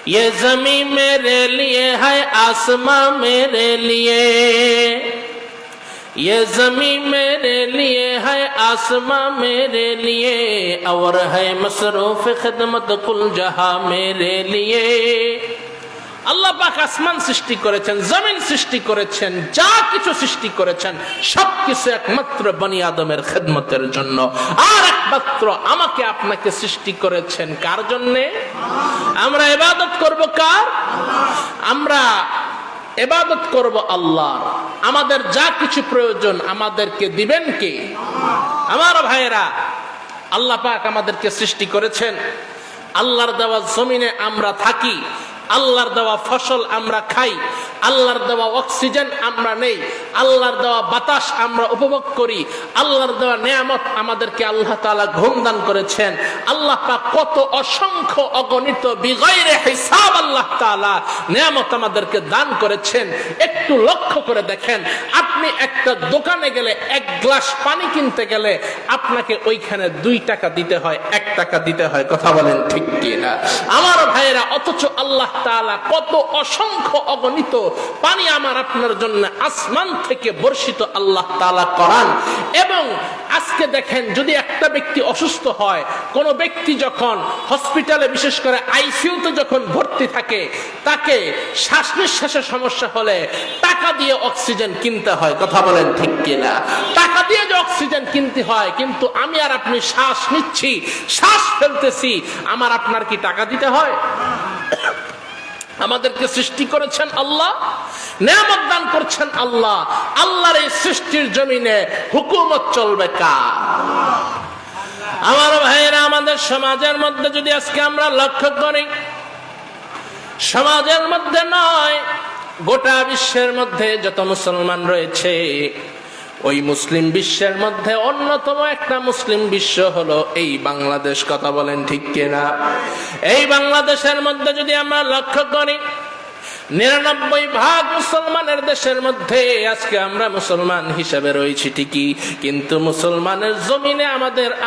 ये जमीन मेरे लिए है आसमां मेरे लिए, ये जमीन मेरे लिए है आसमां मेरे लिए, और है मसरूफ खिदमत कुल जहां मेरे लिए। আল্লাহ পাক আসমান সৃষ্টি করেছেন, জমিন সৃষ্টি করেছেন, যা কিছু সৃষ্টি করেছেন সবকিছু একমাত্র বনি আদমের খেদমতের জন্য। আর একমাত্র আমাকে আপনাকে সৃষ্টি করেছেন কার জন্যে? আমরা ইবাদত করব কার? আমরা ইবাদত করব আল্লাহর। আমাদের যা কিছু প্রয়োজন আমাদেরকে দিবেন কে? আমার ভাইয়েরা, আল্লাহ পাক আমাদেরকে সৃষ্টি করেছেন, আল্লাহর দেওয়া জমিনে আমরা থাকি, আল্লাহর দেওয়া ফসল আমরা খাই, আল্লাহর দেওয়া অক্সিজেন আমরা নেই, আল্লাহর দেওয়া বাতাস আমরা উপভোগ করি, আল্লাহর দেওয়া নিয়ামত আমাদেরকে আল্লাহ তাআলা ঘুম দান করেছেন। আল্লাহ পাক কত অসংখ্য অগণিত বিগয়রে হিসাব আল্লাহ তাআলা নিয়ামত আমাদেরকে দান করেছেন। একটু লক্ষ্য করে দেখেন, আপনি একটা দোকানে গেলে এক গ্লাস পানি কিনতে গেলে আপনাকে ওইখানে 2 টাকা দিতে হয়, 1 টাকা দিতে হয়। কথা বলেন ঠিক কি না আমার ভাইয়েরা? অথচ আল্লাহ তাআলা কত অসংখ্য অগণিত পানি আমার আপনার জন্য আসমান থেকে বর্ষিত আল্লাহ তাআলা করান। এবং আজকে দেখেন, যদি একটা ব্যক্তি অসুস্থ হয়, কোন ব্যক্তি যখন হসপিটালে বিশেষ করে আইসিইউতে যখন ভর্তি থাকে, তাকে শ্বাস নিঃশ্বাসের সমস্যা হলে টাকা দিয়ে অক্সিজেন কিনতে হয়। কথা বলেন ঠিক কিনা? টাকা দিয়ে যে অক্সিজেন কিনতে হয়, কিন্তু আমি আর আপনি শ্বাস নিচ্ছি, শ্বাস ফেলতেছি, আমার আপনার কি টাকা দিতে হয়? আমাদেরকে সৃষ্টি করেছেন আল্লাহ, নিয়ামত দান করছেন আল্লাহ। আল্লাহর এই সৃষ্টির জমিনে হুকুমত চলবে কার? আমার ভাইয়েরা, আমাদের সমাজের মধ্যে যদি আজকে আমরা লক্ষ্য করি, সমাজের মধ্যে নয়, গোটা বিশ্বের মধ্যে যত মুসলমান রয়েছে, ওই মুসলিম বিশ্বের মধ্যে অন্যতম একটা মুসলিম বিশ্ব হলো এই বাংলাদেশ। কথা বলেন ঠিক কিনা? এই বাংলাদেশের মধ্যে যদি আমরা লক্ষ্য করি, 99% মুসলমানের দেশের মধ্যে আজকে আমরা মুসলমান হিসেবে রয়েছি ঠিকই, কিন্তু মুসলমানের জমিনে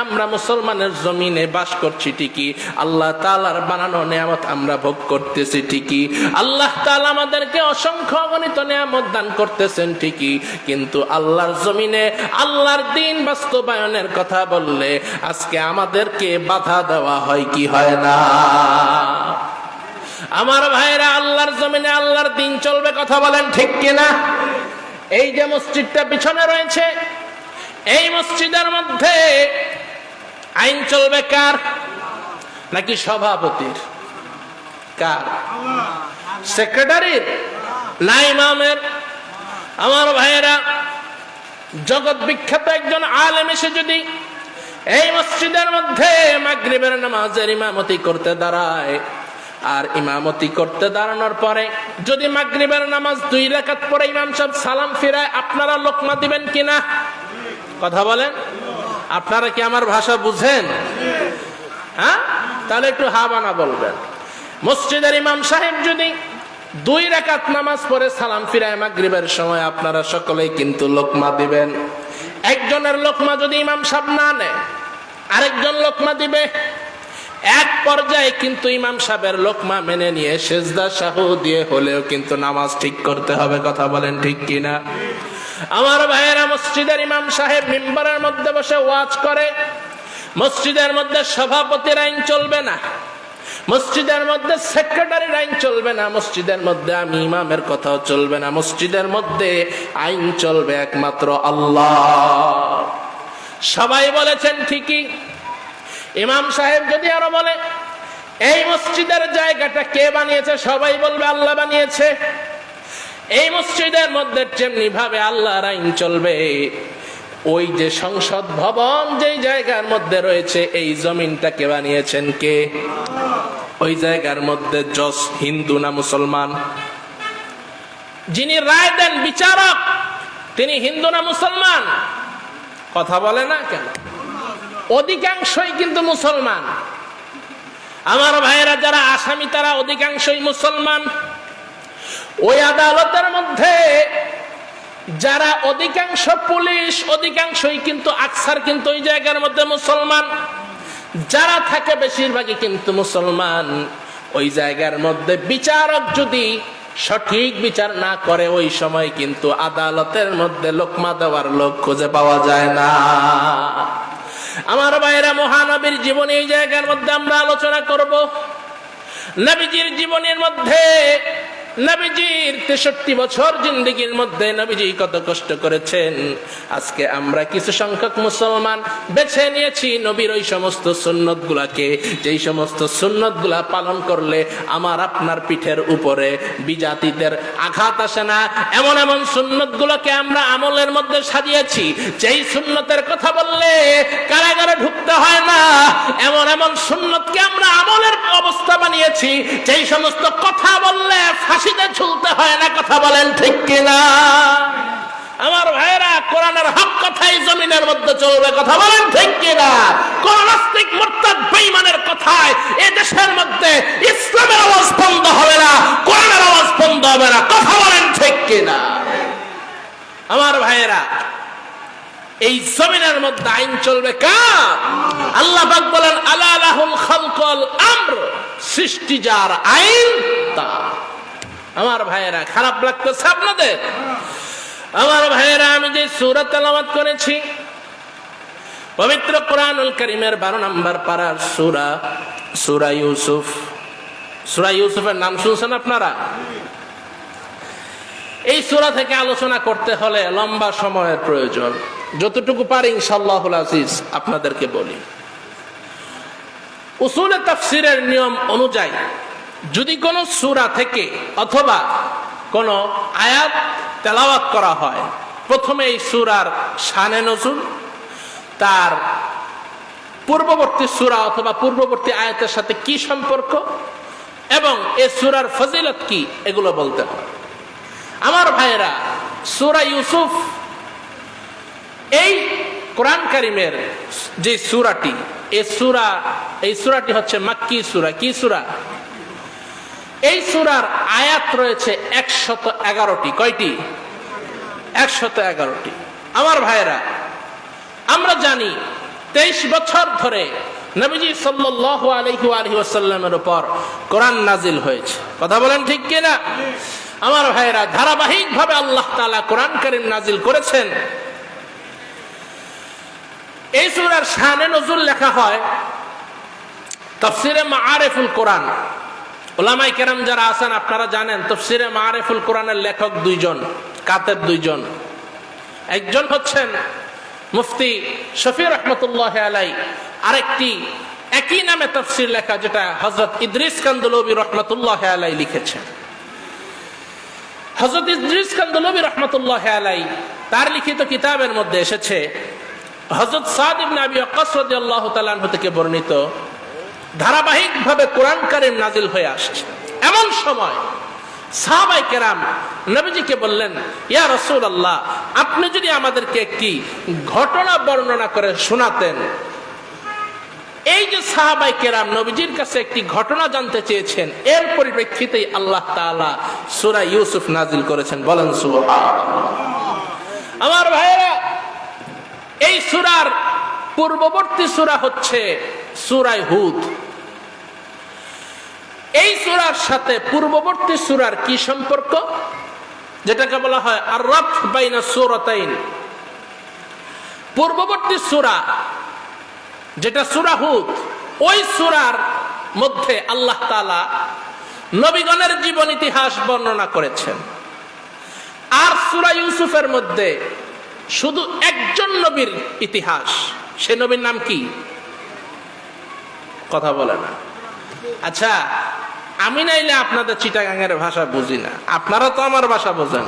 আমরা মুসলমানের জমিনে বাস করছি ঠিকই, আল্লাহ তাআলার বানানো নিয়ামত আমরা ভোগ করতেছি ঠিকই, আল্লাহ তাআলা আমাদেরকে অসংখ্য অগণিত নিয়ামত দান করতেছেন ঠিকই, কিন্তু আল্লাহর জমিনে আল্লাহর দ্বীন বাস্তবায়নের কথা বললে আজকে আমাদেরকে বাধা দেওয়া হয় কি হয় না? আমার ভাইরা, আল্লাহর জমিনে আল্লাহর দ্বীন চলবে। কথা বলেন ঠিক কিনা? এই যে মসজিদটা পিছনে রয়েছে, এই মসজিদের মধ্যে আইন চলবে কার? নাকি সভাপতির? কার? সেক্রেটারির? না ইমামের? আমার ভাইয়েরা, জগৎ বিখ্যাত একজন আলেম এসে যদি এই মসজিদের মধ্যে মাগরিবের নামাজের ইমামতি করতে দাঁড়ায়, আর ইমামতি করতে দাঁড়ানোর পরে যদি মাগরিবের নামাজ 2 রাকাত পরে ইমাম সাহেব সালাম ফিরায়, আপনারা লোকমা দিবেন কিনা? কথা বলেন। আপনারা কি আমার ভাষা বুঝেন? হ্যাঁ, তাহলে একটু হাবানা বলবেন। মসজিদের ইমাম সাহেব যদি 2 রাকাত নামাজ পড়ে সালাম ফিরায় মাগরিবের সময়, আপনারা সকলেই কিন্তু লোকমা দিবেন। একজনের লোকমা যদি ইমাম সাহেব না নেয়, আরেকজন লোকমা দিবে। এক পর্যায়ে কিন্তু ইমাম সাহেবের লোকমা মেনে নিয়ে সেজদা সাহু দিয়ে হলেও কিন্তু নামাজ ঠিক করতে হবে। কথা বলেন ঠিক কিনা? আমার ভাইয়েরা, মসজিদের ইমাম সাহেব মিম্বরের মধ্যে বসে ওয়াজ করে, মসজিদের মধ্যে সভাপতির আইন চলবে না, মসজিদের মধ্যে সেক্রেটারির আইন চলবে না, মসজিদের মধ্যে আমি ইমামের কথাও চলবে না, মসজিদের মধ্যে আইন চলবে একমাত্র আল্লাহ। সবাই বলেছেন ঠিকই। ইমাম সাহেব যদি আরো বলে এই মসজিদের জায়গাটা কে বানিয়েছে, সবাই বলবে আল্লাহ বানিয়েছে। এই মসজিদের মধ্যে যেমনি ভাবে আল্লাহর আইন চলবে, ওই যে সংসদ ভবন যেই জায়গার মধ্যে রয়েছে, এই জমিনটাকে বানিয়েছেন কে? ওই জায়গার মধ্যে জজ হিন্দু না মুসলমান? যিনি রায় দেন বিচারক, তিনি হিন্দু না মুসলমান? কথা বলে না কেন? অধিকাংশই কিন্তু মুসলমান। আমার ভাইয়েরা, যারা আসামি তারা অধিকাংশই মুসলমান। ওই আদালতের মধ্যে যারা অধিকাংশ পুলিশ, অধিকাংশই কিন্তু আকসার কিন্তু ওই জায়গার মধ্যে মুসলমান। যারা থাকে বেশিরভাগই কিন্তু মুসলমান। ওই জায়গার মধ্যে বিচারক যদি সঠিক বিচার না করে, ওই সময় কিন্তু আদালতের মধ্যে লোকমা দেওয়ার লোক খুঁজে পাওয়া যায় না। আমার ভাইরা, মহানবীর জীবনী এই জায়গার মধ্যে আমরা আলোচনা করব। নবীজির জীবনের মধ্যে, নবীজির 63 বছর জিন্দেগির মধ্যে নবীজি কত কষ্ট করেছেন। আজকে আমরা কিছু সংখ্যক মুসলমান বেছে নিয়েছি নবীর ওই সমস্ত সুন্নত গুলাকে, যেই সমস্ত সুন্নত গুলা পালন করলে আমার আপনার পিঠের উপরে বিজাতিদের আঘাত আসে না। এমন এমন সুন্নত গুলোকে আমরা আমলের মধ্যে সাজিয়েছি, যেই সুন্নতের কথা বললে কারাগারে ঢুকতে হয় না। এমন এমন সুন্নতকে আমরা আমলের অবস্থা বানিয়েছি, যেই সমস্ত কথা বললে ফাঁসিতে ঝুলতে হয় না। কথা বলেন ঠিক কিনা? আমার ভাইরা, কোরআনের হক কথাই জমিনের মধ্যে চলবে। কথা বলেন ঠিক কিনা? কোন নাস্তিক মুরতাদ বেঈমানের কথায় এ দেশের মধ্যে ইসলামের আওয়াজ বন্ধ হবে না, কোরআনের আওয়াজ বন্ধ হবে না। কথা বলেন ঠিক কিনা? আমার ভাইরা, এই জমিনের মধ্যে আইন চলবে কার? আল্লাহ পাক বলেন, আলা লাহুল খালকুল আমর, সৃষ্টি যার, আইন তার। আমার ভাইয়েরা, খারাপ লাগতেছে আপনাদের? আমার ভাইয়েরা, আমি যে সূরা তেলাওয়াত করেছি, পবিত্র কোরআনুল কারীমের 12 নম্বর পারার সূরা ইউসুফ। সূরা ইউসুফের নাম শুনছেন আপনারা? এই সূরা থেকে আলোচনা করতে হলে লম্বা সময়ের প্রয়োজন। যতটুকু পারি ইনশাআল্লাহুল আজিজ আপনাদেরকে বলি। উসুলে তাফসীরের নিয়ম অনুযায়ী যদি কোন সূরা থেকে অথবা কোন আয়াত তেলাওয়াত করা হয়, প্রথমে এই সূরার শানে নজুল, তার পূর্ববর্তী সূরা অথবা পূর্ববর্তী আয়াতের সাথে কি সম্পর্ক এবং এই সূরার ফজিলত কি, এগুলো বলতে হয়। আমার ভাইয়েরা, সূরা ইউসুফ এই কোরআন কারীমের যে সূরাটি, এই সূরাটি হচ্ছে মাক্কি সূরা। কি সূরা? এই সূরার আয়াত রয়েছে 111টি। কয়টি? 111টি। আমার ভাইয়েরা, আমরা জানি 23 বছর ধরে নবীজি সাল্লাল্লাহু আলাইহি ওয়াসাল্লামের উপর কোরআন নাজিল হয়েছে। কথা বলেন ঠিক কিনা? আমার ভাইয়েরা, ধারাবাহিকভাবে আল্লাহ তাআলা কোরআন কারীম নাজিল করেছেন। এই সূরার শানে নজুল লেখা হয় তাফসীরে মাআরিফুল কোরআন। উলামায়ে কেরাম যারা আছেন আপনারা জানেন, তাফসীরে মাআরিফুল কোরআনের লেখক দুইজন, কাতেব দুইজন। একজন হচ্ছেন মুফতি শফি রহমতুল্লাহ আলাই, আরেকটি একই নামে তাফসীর লেখা যেটা হযরত ইদ্রিস কান্দলবী রহমতুল্লাহ আলাই লিখেছেন। হযরত ইদ্রিস কান্দলবী রহমতুল্লাহ আলাই তার লিখিত কিতাবের মধ্যে এসেছে, হযরত সাদ ইবনে আবি ওয়াক্কাস রাদিয়াল্লাহু তাআলা আনহু থেকে বর্ণিত, ধারাবাহিকভাবে কোরআন কারীম নাজিল হয়ে আসছে। এমন সময় সাহাবায়ে কেরাম নবীজিকে বললেন, ইয়া রাসূলুল্লাহ, আপনি যদি আমাদেরকে একটি ঘটনা বর্ণনা করে শোনাতেন। এই যে সাহাবায়ে কেরাম নবীজির কাছে একটি ঘটনা জানতে চেয়েছেন, এর পরিপ্রেক্ষিতেই আল্লাহ তাআলা সূরা ইউসুফ নাজিল করেছেন। বলেন সুবহানাল্লাহ। আমার ভাইয়েরা, এই সূরার পূর্ববর্তী সূরা হচ্ছে সূরা হুদ। এই সূরার সাথে পূর্ববর্তী সূরার কি সম্পর্ক, যেটাকে বলা হয় আর-রাবত বাইনা সূরাতাইন। পূর্ববর্তী সূরা যেটা সূরা হুদ, ওই সূরার মধ্যে আল্লাহ তাআলা নবীগণের জীবন ইতিহাস বর্ণনা করেছেন। আর সূরা ইউসুফের মধ্যে শুধু একজন নবীর ইতিহাস। সে নবীর নাম কি? কথা বলে না। আচ্ছা, আমি নাইলে আপনাদের চিটাগাঙ্গের ভাষা বুঝি না, আপনারা তো আমার ভাষা বোঝেন।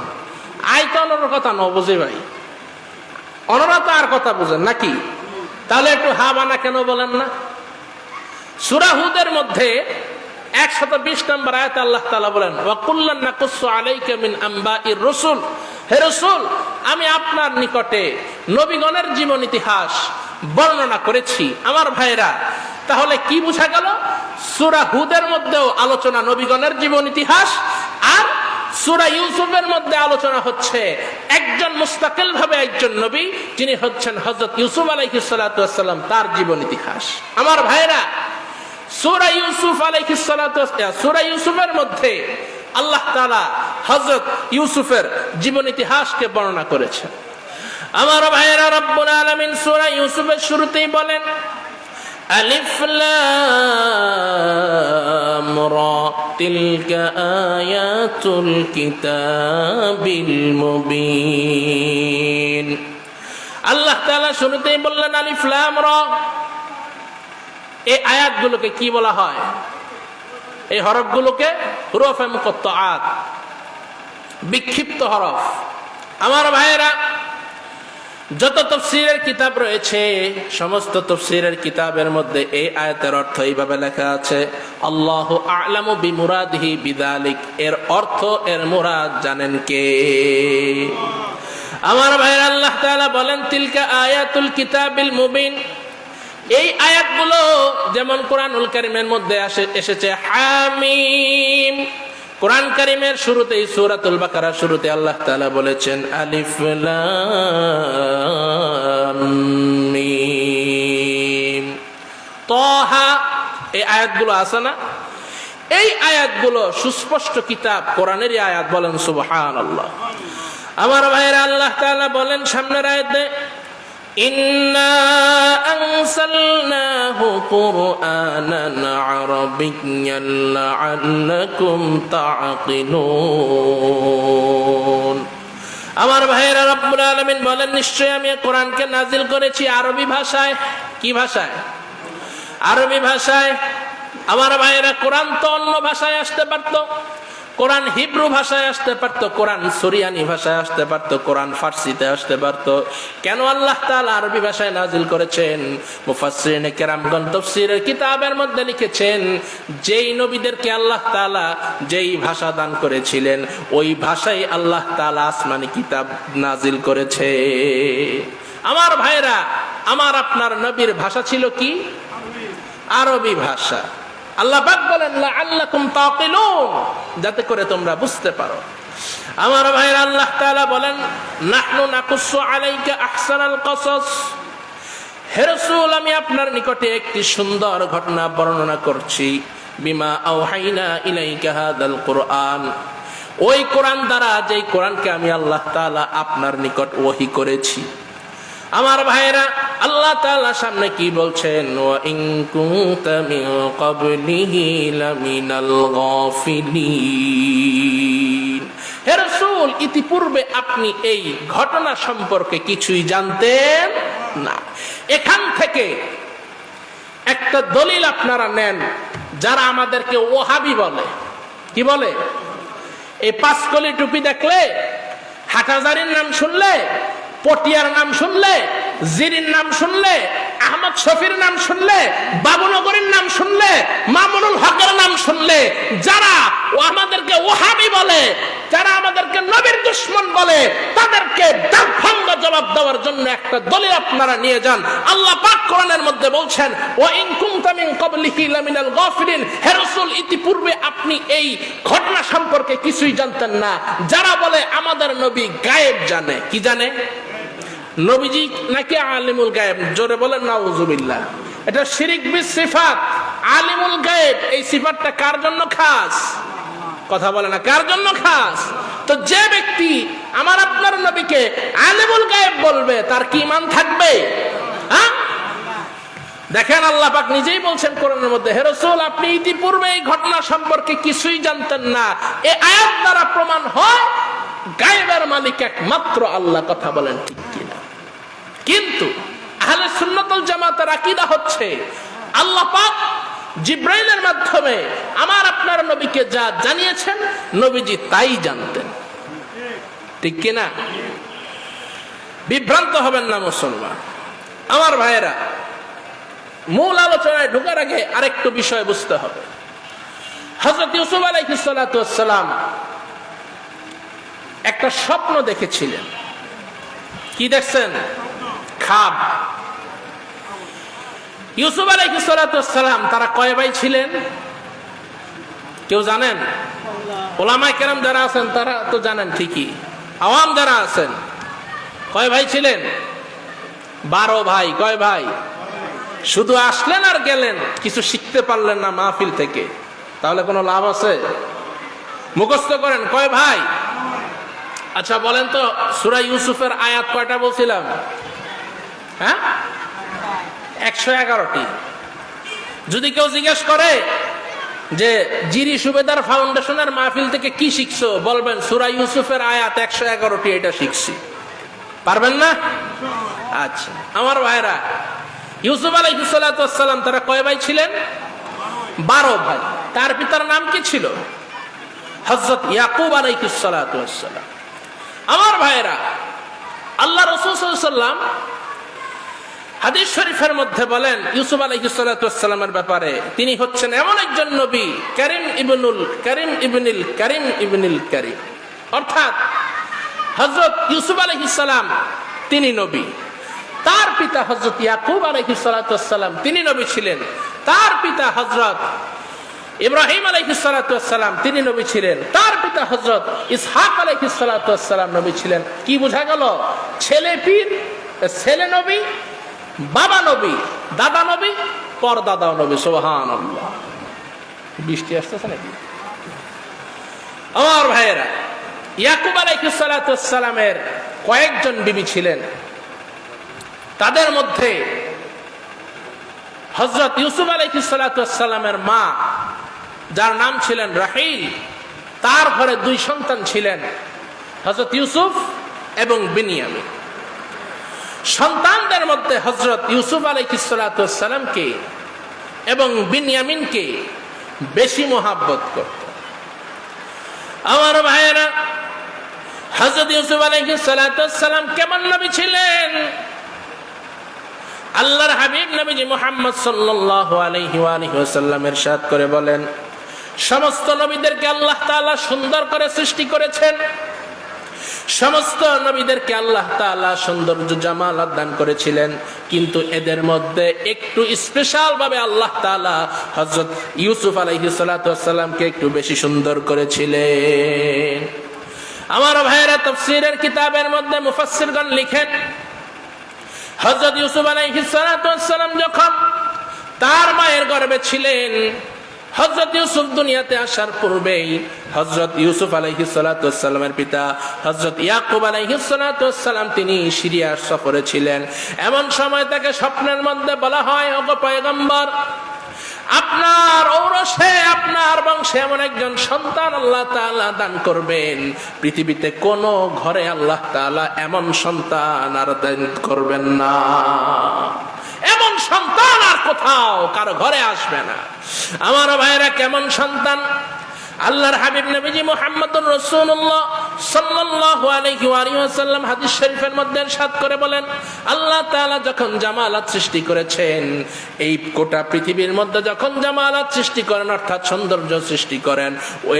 আই তো অনর কথা ন বুঝি ভাই, অনরা তো আর কথা বুঝেন নাকি? তাহলে একটু হা বানা কেন বলেন না? সূরা হুদের মধ্যে 120 নম্বর আয়াতে আল্লাহ তাআলা বলেন, ওয়া কুল্লান নাকুসসু আলাইকা মিন আম্বাইর রাসূল। হে রাসূল, আমি আপনার নিকটে নবীগণের জীবন ইতিহাস বর্ণনা করেছি। আমার ভাইরা, তাহলে কি বোঝা গেল? সূরা হুদের মধ্যেও আলোচনা নবীগণের জীবন ইতিহাস, আর সূরা ইউসুফের মধ্যে আলোচনা হচ্ছে একজন মুস্তাকিল ভাবে একজন নবী, যিনি হচ্ছেন হযরত ইউসুফ আলাইহিস সালাতু ওয়াস সালাম, তার জীবন ইতিহাস। আমার ভাইরা, সূরা ইউসুফ আলাইহিস সালাতু সূরা ইউসুফের মধ্যে আল্লাহ তাআলা হযরত ইউসুফের জীবন ইতিহাসকে বর্ণনা করেছেন। আমার ভাইয়েরা, রব্বুল আলামিন সূরা ইউসুফের শুরুতেই বলেন আলিফ লাম রা তিলকা আয়াতুল কিতাবিল মুবিন। আল্লাহ তাআলা শুরুতেই বললেন আলিফ লাম রা। এই আয়াতগুলোকে কি বলা হয়? এই হরফগুলোকে হুরুফে মুকাত্তাআত, বিক্ষিপ্ত হরফ। আমার ভাইয়েরা, যত তাফসীরের কিতাব রয়েছে সমস্ত তাফসীরের কিতাবের মধ্যে এই আয়াতের অর্থ এইভাবে লেখা আছে, আল্লাহু আ'লামু বিমুরাদিহি বিযালিক। এর অর্থ, এর মুরাদ জানেন কে? আমার ভাইয়েরা, আল্লাহ তাআলা বলেন তিলকা আয়াতুল কিতাবিল মুবিন। এই আয়াতগুলো যেমন কোরআনুল কারীমের মধ্যে এসেছে হামিম। কোরআন কারীমের শুরুতেই সূরাতুল বাকারা শুরুতে আল্লাহ তাআলা বলেছেন আলিফ লাম মিম তাহা। এই আয়াতগুলো আছে না? এই আয়াতগুলো সুস্পষ্ট কিতাব কোরআনেরই আয়াত, বলেন সুবহানাল্লাহ। আমার ভাইরা, আল্লাহ তাআলা বলেন সামনের আয়াতে ইন্না আনসালনাহু কুরআনান আরাবিয়্যান লাআল্লাকুম তা'কিলুন। আমার ভাইয়েরা, রব্বুল আলামিন বলেন নিশ্চয়ই আমি কোরআনকে নাজিল করেছি আরবি ভাষায়। কি ভাষায়? আরবি ভাষায়। আমার ভাইয়েরা, কোরআন তো অন্য ভাষায় আসতে পারত। কোরআন হিব্রু ভাষায় আসতে পারত, কোরআন সুরিয়ানি ভাষায় আসতে পারত, কোরআন ফার্সিতে আসতে পারত। কেন আল্লাহ তাআলা আরবি ভাষায় নাজিল করেছেন? মুফাসসিরিনে কেরামগণ তাফসীরের কিতাবের মধ্যে লিখেছেন যেই নবীদেরকে আল্লাহ তাআলা যেই ভাষা দান করেছিলেন ওই ভাষায় আল্লাহ তাআলা আসমানি কিতাব নাজিল করেছে। আমার ভাইরা, আমার আপনার নবীর ভাষা ছিল কি? আরবি ভাষা। আল্লাহ পাক বলেন লাআল্লাকুম তাকিলুন, যাতে করে তোমরা বুঝতে পারো। আমার ভাইরা, আল্লাহ তাআলা বলেন নাহনু নাকুসু আলাইকা আহসানাল কসস। হে রাসূল, আমি আপনার নিকটে একটি সুন্দর ঘটনা বর্ণনা করছি। বিমা আওহাইনা ইলাইকা হাদাল কুরআন, ওই কোরআন দ্বারা, যেই কোরআনকে আমি আল্লাহ তাআলা আপনার নিকট ওহী করেছি। আমার ভাইরা, আল্লাহ তাআলা সামনে কি বলছেন? ওয়া ইন কুনতা মিন ক্বাবলিহি লামিনাল গাফিলিন। হে রাসূল, ইতিপূর্বে আপনি এই ঘটনা সম্পর্কে কিছুই জানতেন না। এখান থেকে একটা দলিল আপনারা নেন, যারা আমাদেরকে ওহাবি বলে। কি বলে? এই পাঁচকলি টুপি দেখলে, হাটাজারির নাম শুনলে, পটিয়ার নাম শুনলে, জিরির নাম শুনলে, আহমদ শফির নাম শুনলে, বাবুনগরীর নাম শুনলে, মামুনুল হকের নাম শুনলে, যারা আমাদেরকে ওহাবি বলে, যারা আমাদেরকে নবীর দুশমন বলে, তাদেরকে দাফাঙ্গা জবাব দেওয়ার জন্য একটা দলিল আপনারা নিয়ে যান। আল্লাহ পাক কোরআনের মধ্যে বলছেন ওয়া ইন কুনতা মিন ক্বাবলিহি লামিনাল গাফিলিন। হে রাসূল, ইতিপূর্বে আপনি এই ঘটনা সম্পর্কে কিছুই জানতেন না। যারা বলে আমাদের নবী গায়েব জানে। কি জানে? নবীজি নাকি আলিমুল গায়েব? জোরে বলেন নাউজুবিল্লাহ। এটা শিরক বিস সিফাত। আলিমুল গায়েব এই সিফাতটা কার জন্য খাস? কথা বলে না, কার জন্য খাস? তো যে ব্যক্তি আমার আপনার নবীকে আলিমুল গায়েব বলবে, তার কি ঈমান থাকবে? হ্যাঁ, দেখেন আল্লাহ পাক নিজেই বলছেন কোরআনের মধ্যে, হে রাসূল, আপনি ইতিপূর্বে এই ঘটনা সম্পর্কে কিছুই জানতেন না। এই আয়াত দ্বারা প্রমাণ হয় গায়েবের মালিক একমাত্র আল্লাহ। কথা বলেন ঠিক কিনা? কিন্তু আহলে সুন্নাত ওয়াল জামাতের আকীদা হচ্ছে আল্লাহ পাক জিবরাইলের মাধ্যমে আমার আপনার নবীকে যা জানিয়েছেন নবীজি তাই জানতেন। ঠিক কিনা? বিভ্রান্ত হবেন না মুসলমান। আমার ভাইয়েরা, মূল আলোচনায় ঢোকার আগে আরেকটু বিষয় বুঝতে হবে। হযরত ইউসুফ আলাইহিস সালাতু ওয়াস সালাম একটা স্বপ্ন দেখেছিলেন। কি দেখছেন? খাব। ইউসুফ আলাইহিস সালাতু ওয়াস সালাম তারা কয় ভাই ছিলেন? কেউ জানেন? উলামায়ে কেরাম যারা আছেন তারা তো জানেন ঠিকই। আওয়াম যারা আছেন, কয় ভাই ছিলেন? 12 ভাই। কয় ভাই? শুধু আসলেন আর গেলেন, কিছু শিখতে পারলেন না মাহফিল থেকে, তাহলে কোনো লাভ আছে? মুখস্থ করেন কয় ভাই? আচ্ছা বলেন তো, সূরা ইউসুফের আয়াত কয়টা বলছিলাম? হ্যাঁ, 111টি। যদি কেউ জিজ্ঞেস করে যে জিরি সুবেদার ফাউন্ডেশনের মাহফিল থেকে কি শিখছো, বলবেন সূরা ইউসুফের আয়াত 111টি, এটা শিখছি। পারবেন না? আচ্ছা আমার ভাইরা, ইউসুফ আলাইহিস সালাতু ওয়াস সালাম তারা কয় ভাই ছিলেন? 12 ভাই। তার পিতার নাম কি ছিল? হযরত ইয়াকুব আলাইহিস সালাতু ওয়াস সালাম। আমার ভাইরা, আল্লাহ রাসূল সাল্লাল্লাহু আলাইহি ওয়াসাল্লাম হাদিস শরীফের মধ্যে বলেন ইউসুফ আলাইহিস সালাতু ওয়াস সালামের ব্যাপারে, তিনি হচ্ছেন এমন একজন নবী, কারীম ইবনুল কারীম, অর্থাৎ হযরত ইউসুফ আলাইহিস সালাম তিনি নবী। তার পিতা হযরত ইয়াকুব আলাইহিস সালাতু ওয়াস সালাম তিনি নবী ছিলেন। তার পিতা হযরত ইব্রাহিম আলাইহিস সালাতু ওয়াস সালাম তিনি নবী ছিলেন। তার পিতা হযরত ইসহাক আলাইহিস সালাতু ওয়াস সালাম নবী ছিলেন। কি বোঝা গেল? ছেলে পীর, ছেলে নবী, বাবা নবী, দাদা নবী, পরদাদাও নবী। সুবহানাল্লাহ। বৃষ্টি আসতেছে নাকি? আমার ভাইয়েরা, ইয়াকুব আলাইহিস সালাতু ওয়াস সালামের কয়েকজন বিবি ছিলেন। তাদের মধ্যে হযরত ইউসুফ আলাইহিস সালাতু ওয়াস সালামের মা, যার নাম ছিলেন রাহিল, তার ঘরে 2 সন্তান ছিলেন, হযরত ইউসুফ এবং বিনিয়ামিন। সন্তানদের মধ্যে হযরত ইউসুফ আলাইহিস সালাতু ওয়াস সালামকে এবং বিনিয়ামিনকে বেশি মহব্বত করত। আমার ভাইয়েরা, হযরত ইউসুফ আলাইহিস সালাতু ওয়াস সালাম কেমন নবী ছিলেন? আল্লাহর হাবিব নবীজি মুহাম্মদ সাল্লাল্লাহু আলাইহি ওয়াসাল্লাম ইরশাদ করে বলেন, সমস্ত নবীদেরকে আল্লাহ তাআলা সুন্দর করে সৃষ্টি করেছেন। সমস্ত নবীদেরকে আল্লাহ তাআলা সৌন্দর্য জামালত দান করেছিলেন, কিন্তু এদের মধ্যে একটু স্পেশাল ভাবে আল্লাহ তাআলা হযরত ইউসুফ আলাইহিস সালাতু ওয়াস সালামকে একটু বেশি সুন্দর করেছিলেন। আমার ভাইয়েরা, তাফসীরের কিতাবের মধ্যে মুফাসসিরগণ লিখেন, হযরত ইউসুফ আলাইহিস সালাতু ওয়াস সালাম যখন তার মায়ের গর্ভে ছিলেন, হযরত ইউসুফ দুনিয়াতে আসার পূর্বেই হযরত ইউসুফ আলাইহিস সালাতু ওয়াস সালামের পিতা হযরত ইয়াকুব আলাইহিস সালাতু ওয়াস সালাম তিনি সিরিয়া সফরে ছিলেন। এমন সময় তাকে স্বপ্নের মধ্যে বলা হয়, ওগো পয়গম্বর, আপনার ঔরসে, আপনার বংশে এমন একজন সন্তান আল্লাহ তাআলা দান করবেন, পৃথিবীতে কোন ঘরে আল্লাহ তাআলা এমন সন্তান আর দান করবেন না। এমন সন্তান আর কোথাও কারো ঘরে আসবে না। আমার ভাইরা, কেমন সন্তান? আল্লাহর হাবিব নবীজি মুহাম্মদুর রাসূলুল্লাহ সাল্লাল্লাহু আলাইহি ওয়াসাল্লাম হাদিস শরীফের মধ্যে ইরশাদ করে বলেন, আল্লাহ তাআলা যখন জামালাত সৃষ্টি করেছেন, এই গোটা পৃথিবীর মধ্যে যখন জামালাত সৃষ্টি করেন, অর্থাৎ সৌন্দর্য সৃষ্টি করেন,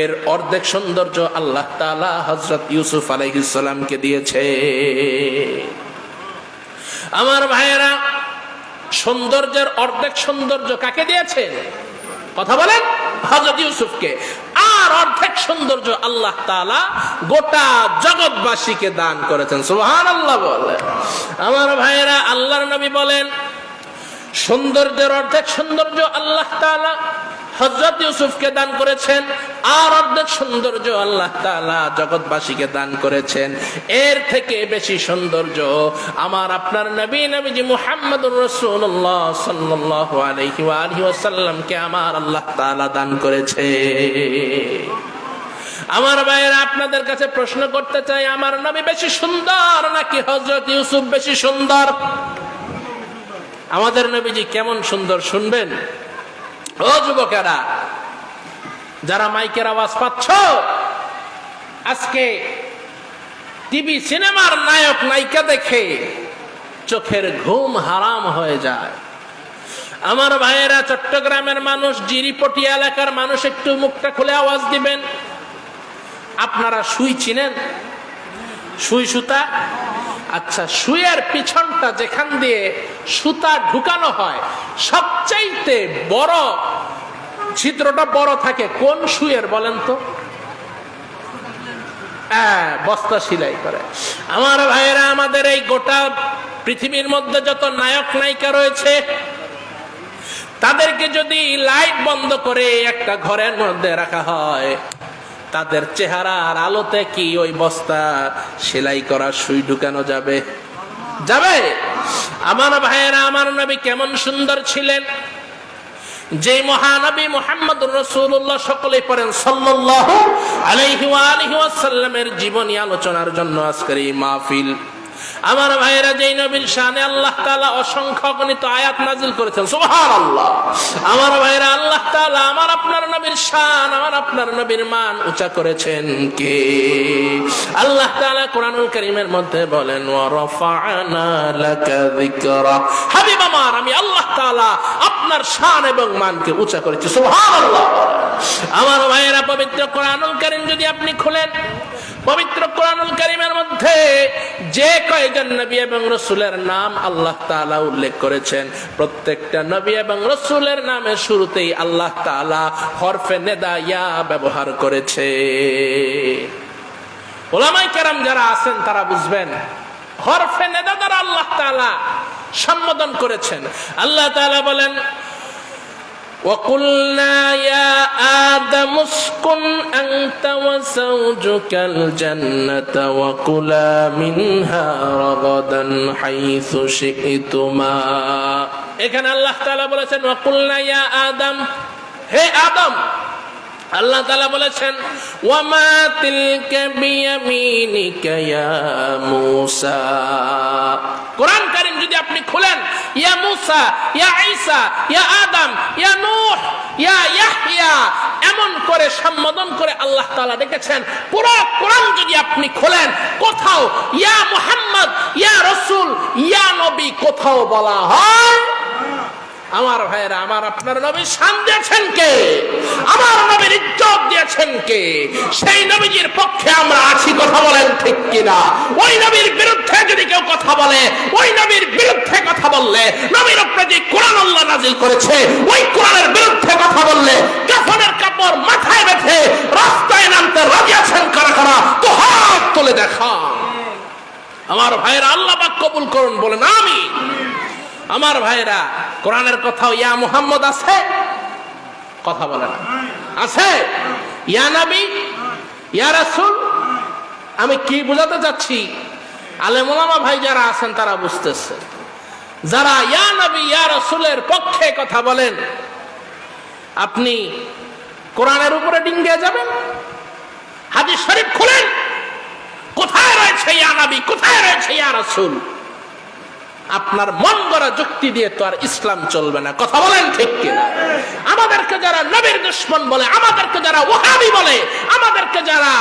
এর অর্ধেক সৌন্দর্য আল্লাহ তাআলা হযরত ইউসুফ আলাইহিস সালামকে দিয়েছে। আমার ভাইয়েরা, সৌন্দর্যের অর্ধেক সৌন্দর্য কাকে দিয়েছেন? কথা বলেন, হযরত ইউসুফকে। আর অর্ধেক সৌন্দর্য আল্লাহ তাআলা গোটা জগৎবাসীকে দান করেছেন। সুবহানাল্লাহ বলেন। আমার ভাইয়েরা, আল্লাহর নবী বলেন, সৌন্দর্যের অর্ধেক সৌন্দর্য আল্লাহ তাআলা হযরত ইউসুফকে দান করেছেন, আর অর্ধেক সৌন্দর্য আল্লাহ তাআলা জগৎবাসীকে দান করেছেন। এর থেকে বেশি সৌন্দর্য আমার আপনার নবীজি মুহাম্মদুর রাসূলুল্লাহ সাল্লাল্লাহু আলাইহি ওয়াসাল্লামকে আমার আল্লাহ তাআলা দান করেছে। আমার ভাইয়েরা, আপনাদের কাছে প্রশ্ন করতে চাই, আমার নবী বেশি সুন্দর নাকি হযরত ইউসুফ বেশি সুন্দর? আমাদের নবীজি কেমন সুন্দর শুনবেন? ও যুবকেরা, যারা মাইকের আওয়াজ পাচ্ছ, আজকে টিভি সিনেমার নায়ক নায়িকা দেখে চোখের ঘুম হারাম হয়ে যায়। আমার ভাইয়েরা, চট্টগ্রামের মানুষ, জিরিপটি এলাকার মানুষ, একটু মুখটা খুলে আওয়াজ দিবেন। আপনারা সুই চিনেন? সুই সুতা? আচ্ছা, সুইয়ের পিছনটা যেখান দিয়ে সুতা ঢুকানো হয়, সবচাইতে বড় ছিদ্রটা বড় থাকে কোন সুইয়ের বলেন তো? বস্তা সেলাই করে। আমার ভাইয়েরা, আমাদের এই গোটা পৃথিবীর মধ্যে যত নায়ক নায়িকা রয়েছে, তাদেরকে যদি লাইট বন্ধ করে একটা ঘরের মধ্যে রাখা হয়, তাদের চেহারার আলোতে কি ওই বস্তা সেলাই করা সুই ঢুকানো যাবে? যাবে? আমার ভাইয়েরা, আমার নবী কেমন সুন্দর ছিলেন! যে মহানবী মুহাম্মদুর রাসূলুল্লাহ, সকলেই পড়েন সাল্লাল্লাহু আলাইহি ওয়া আলিহি ওয়াসাল্লামের জীবনী আলোচনার জন্য আজকের এই মাহফিল। আমার ভাইয়েরা, যেই নবীর শানে আল্লাহ তাআলা অসংখ্য অগণিত আয়াত নাযিল করেছেন, সুবহানাল্লাহ। আমার ভাইয়েরা, আল্লাহ তাআলা আমার আপনার নবীর শান, আমার আপনার নবীর মান উঁচা করেছেন কে? আল্লাহ তাআলা কোরআনুল কারীমের মধ্যে বলেন, ওয়া রাফা'না লাকা যিকরা। হাবিব আমার, আমি আল্লাহ তাআলা আপনার শান এবং মানকে উঁচা করেছি, সুবহানাল্লাহ। আমার ভাইয়েরা, পবিত্র কোরআনুল কারীম যদি আপনি খুলেন, পবিত্র কোরআনুল কারীমের মধ্যে যে কয়জন নবী এবং রাসূলের নাম আল্লাহ তাআলা উল্লেখ করেছেন, প্রত্যেকটা নবী এবং রাসূলের নামের শুরুতেই আল্লাহ তাআলা হরফে নেদা ইয়া ব্যবহার করেছে। উলামায়ে কেরাম যারা আছেন তারা বুঝবেন, হরফে নেদা দ্বারা আল্লাহ তাআলা সম্বোধন করেছেন। আল্লাহ তাআলা বলেন, وَقُلْنَا يَا آدَمُ اسْكُنْ أَنْتَ وَزَوْجُكَ الْجَنَّةَ وَكُلَا مِنْهَا رَغَدًا حَيْثُ شِئْتُمَا। এখানে আল্লাহ তাআলা বলেছেন وَقُلْنَا يَا آدَمُ, হে আদম। আল্লাহ তাআলা বলেছেন ওয়ামা তিলকা বিয়ামিনিকা ইয়া মূসা। কোরআন কারীম যদি আপনি খুলেন, ইয়া মূসা, ইয়া ঈসা, ইয়া আদম, ইয়া নূহ, ইয়া ইয়াহইয়া, এমন করে সম্বোধন করে আল্লাহ তাআলা ডেকেছেন। পুরো কোরআন যদি আপনি খোলেন, কোথাও ইয়া মুহাম্মদ, ইয়া রাসূল, ইয়া নবী কোথাও বলা হয়? আমার ভাইয়েরা, আমার আপনার নবী শান দিয়েছেন কে? আমার নবীর ইজ্জত দিয়েছেন কে? সেই নবীজির পক্ষে আমরা আছি, কথা বলেন ঠিক কিনা? ওই নবীর বিরুদ্ধে যদি কেউ কথা বলে, ওই নবীর বিরুদ্ধে কথা বললে, নবীর উপরে যে কোরআন আল্লাহ নাযিল করেছে ওই কোরআনের বিরুদ্ধে কথা বললে, কাফনের কাপড় মাথায় বেঁধে রাস্তায় নামতে রাজি আছেন কারা কারা? তো হাত তুলে দেখান। আমার ভাইয়েরা, আল্লাহ পাক কবুল করুন, বলেন আমিন। আমার ভাইরা, কোরআনের কথাও ইয়া মুহাম্মদ আছে? কথা বলে না, আছে? ইয়া নবী, ইয়া রাসূল। আমি কি বোঝাতে চাচ্ছি, আলেম ওলামা ভাই যারা আছেন তারা বুঝতেছে। যারা ইয়া নবী, ইয়া রাসূলের পক্ষে কথা বলেন, আপনি কোরআনের উপরে ডিঙ্গে যাবেন। হাদিস শরীফ খুলেন, কোথায় রয়েছে ইয়া নবী, কোথায় রয়েছে ইয়া রাসূল? আপনার মন গড়া যুক্তি দিয়ে তো আর ইসলাম চলবে না, কথা বলেন ঠিক কিনা? আমাদেরকে যারা নবীর দুশমন বলে, আমাদেরকে যারা ওয়াহাবি বলে, আমাদেরকে যারা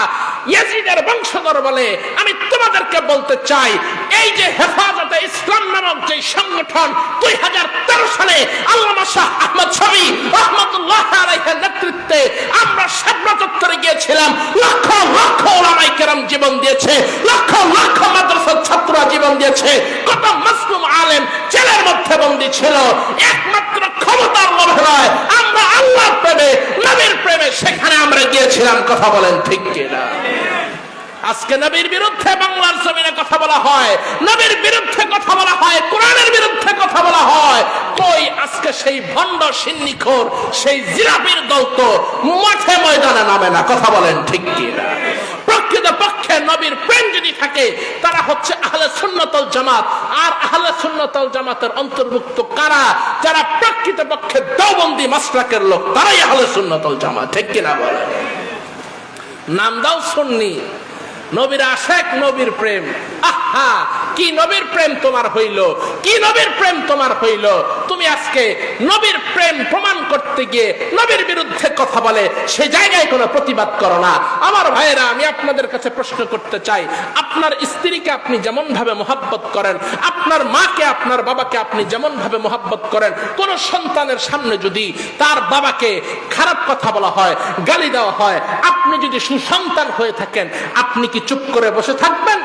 ইয়াজিদের বংশধর বলে, আমি তোমাদেরকে বলতে চাই, এই যে হেফাজতে ইসলাম নামক যে সংগঠন 2013 সালে আল্লামা শাহ আহমদ শফী রাহমাতুল্লাহ আলাইহির নেতৃত্বে আমরা শাপলা চত্বরে গিয়েছিলাম, লক্ষ লক্ষ উলামায়ে কেরাম জীবন দিয়েছে, লক্ষ লক্ষ মাদ্রাসার ছাত্ররা জীবন দিয়েছে, কত মাসলুম আলেম জেলের মধ্যে বন্দী ছিল, একমাত্র ক্ষমতার লোভে নয়, আমরা আল্লাহর প্রেমে, নবীর প্রেমে সেখানে আমরা গিয়েছিলাম, কথা বলেন ঠিক কিনা? আজকে নবীর বিরুদ্ধে বাংলার জমিনে কথা বলা হয়, নবীর বিরুদ্ধে কথা বলা হয়, কোরআনের বিরুদ্ধে কথা বলা হয়। কই আজকে সেই ভণ্ড সিন্নিখোর, সেই জিলাপির দল তো মাঠে ময়দানে নামে না, কথা বলেন ঠিক কিনা? প্রকৃত পক্ষে নবীর প্রেম যদি থাকে, তারা হচ্ছে আহলে সুন্নাত ওয়াল জামাত। আর আহলে সুন্নাত ওয়াল জামাতের অন্তর্ভুক্ত কারা? যারা প্রকৃত পক্ষে দেওবন্দি মাসলাকের লোক, তারাই আহলে সুন্নাত ওয়াল জামাত, ঠিক কিনা বলেন? নাম দাও সুন্নি, নবীর আশেক, নবীর প্রেম। আহা, কি নবীর প্রেম তোমার হইল, কি নবীর প্রেম তোমার হইল! তুমি আজকে নবীর প্রেম প্রমাণ করতে গিয়ে নবীর বিরুদ্ধে কথা বলে সে জায়গায় কোনো প্রতিবাদ করো না। আমার ভাইয়েরা, আমি আপনাদের কাছে প্রশ্ন করতে চাই, আপনার স্ত্রীকে আপনি যেমন ভাবে মহব্বত করেন, আপনার মাকে, আপনার বাবাকে আপনি যেমন ভাবে মহব্বত করেন, কোন সন্তানের সামনে যদি তার বাবাকে খারাপ কথা বলা হয়, গালি দেওয়া হয়, আপনি যদি সুসন্তান হয়ে থাকেন, আপনি কি চুপ করে বসে থাকবেন?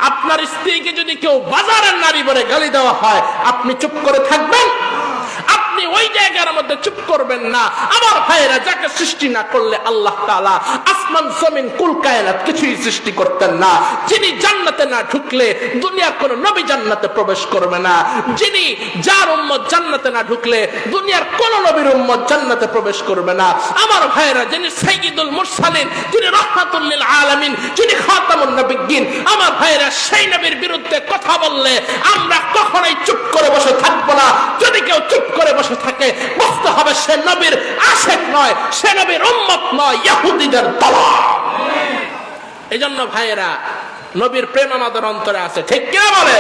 আপনার স্ত্রীকে যদি কেউ বাজারের নারী বলে গালি দেওয়া হয়, আপনি চুপ করে থাকবেন? আপনি ওই জায়গার মধ্যে চুপ করবেন না। আমার ভাইয়েরা, যাকে সৃষ্টি না করলে আল্লাহ তাআলা আসমান জমিন কুল কায়নাত কিছুই সৃষ্টি করতেন না, যিনি জান্নাতে না ঢুকলে দুনিয়ার কোন নবী জান্নাতে প্রবেশ করবে না, যিনি যার উম্মত জান্নাতে না ঢুকলে দুনিয়ার কোন নবীর উম্মত জান্নাতে প্রবেশ করবে না। আমার ভাইয়েরা, যিনি সাইয়্যিদুল মুরসালিন, যিনি রাহমাতুল লিল আলামিন, যিনি খাতামুন নবিয়্যিন, আমার ভাইয়েরা সেই নবীর বিরুদ্ধে কথা বললে আমরা কখনোই চুপ করে বসে থাকবো না। যদি কেউ চুপ করে বসে থাকে, বুঝতে হবে সে নবীর আশিক নয়, সে নবীর উম্মত নয়, ইহুদিদের দল। এজন্য ভাইয়েরা, নবীর প্রেম আমাদের অন্তরে আছে, ঠিক কিনা বলে?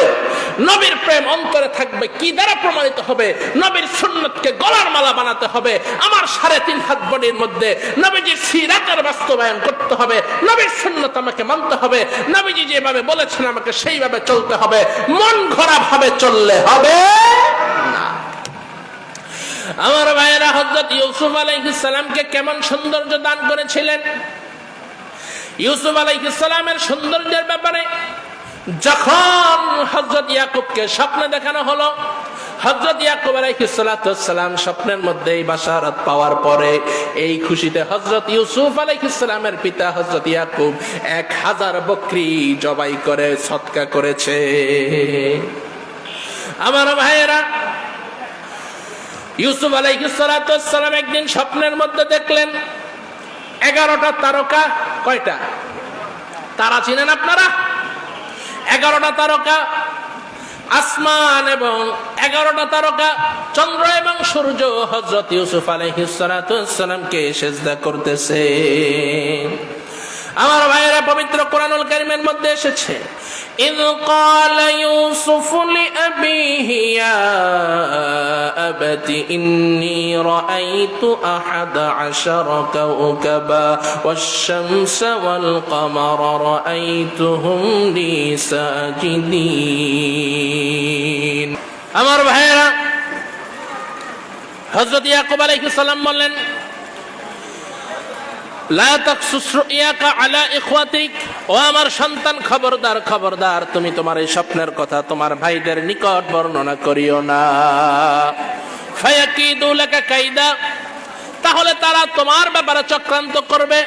নবীর প্রেম অন্তরে থাকবে কি দ্বারা প্রমাণিত হবে? নবীর সুন্নতকে গলার মালা বানাতে হবে। আমার 3.5 হাত বডির মধ্যে নবীজির সিরাতের বাস্তবায়ন করতে হবে। নবীর সুন্নত আমাকে মানতে হবে। নবীজি যেভাবে বলেছেন আমাকে সেইভাবে চলতে হবে। মন ঘোরা ভাবে চললে হবে না। আমার ভাইয়েরা, হযরত ইউসুফ আলাইহিস সালামকে কেমন সৌন্দর্য দান করেছিলেন। ইউসুফ আলাইহিস সালামের সৌন্দর্যের ব্যাপারে যখন হযরত ইয়াকুবকে স্বপ্নে দেখানো হলো, হযরত ইয়াকুব আলাইহিস সালাম স্বপ্নের মধ্যে এই বাশারাত পাওয়ার পরে এই খুশিতে হযরত ইউসুফ আলাইহিস সালামের পিতা হযরত ইয়াকুব 1000 বকরি জবাই করে সদকা করেছে। আমার ভাইয়েরা, ইউসুফ আলাইহিস সালাম একদিন স্বপ্নের মধ্যে দেখলেন 11টা তারকা। কয়টা তারা চিনেন আপনারা? 11টা তারকা আসমান এবং 11টা তারকা চন্দ্র এবং সূর্য হযরত ইউসুফ আলাইহিস সালামকে সিজদা করতেছে। আমার ভাইয়েরা, পবিত্র কোরআনুল কারীমের মধ্যে এসেছে, ইয ক্বালা ইউসুফ লিআবিহি ইয়া আবাতি ইন্নী রাআইতু 11 কাওকাবা ওয়াশ-শামসা ওয়াল কামারা রাআইতুহুম লি সাজিদিন। আমার ভাইয়েরা, হযরত ইয়াকুব আলাইহিস সালাম বললেন, লা তাকসুস রুয়াকা আলা ইখওয়াতিক, ও আমার সন্তান, খবরদার খবরদার, তুমি তোমার এই স্বপ্নের কথা তোমার ভাইদের নিকট বর্ণনা করিও না। ফায়াকিদু লাকা কাইদা, তাহলে তারা তোমার ব্যাপারে চক্রান্ত করবে।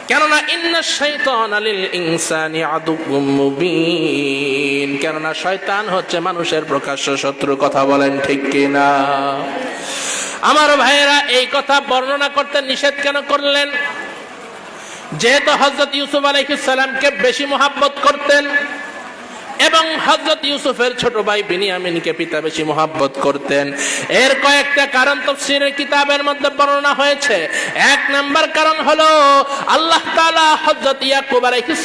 কেননা ইন্নাশ শাইতানা লিল ইনসানি আদুউম মুবিন, কেননা শয়তান হচ্ছে মানুষের প্রকাশ্য শত্রু। কথা বলেন ঠিক কিনা? আমার ভাইয়েরা, এই কথা বর্ণনা করতে নিষেধ কেন করলেন? যেহেতু হযরত ইউসুফ আলাইহিস সালামকে বেশি মহব্বত করতেন এবং হযরত ইউসুফের ছোট ভাই বিনিয়ামিনকে পিতা বেশি মহব্বত করতেন। এর কয়েকটা কারণ তাফসীরের কিতাবের মধ্যে বর্ণনা হয়েছে। 1 নাম্বার কারণ হলো, আল্লাহ তাআলা হযরত ইয়াকুব আলাইহিস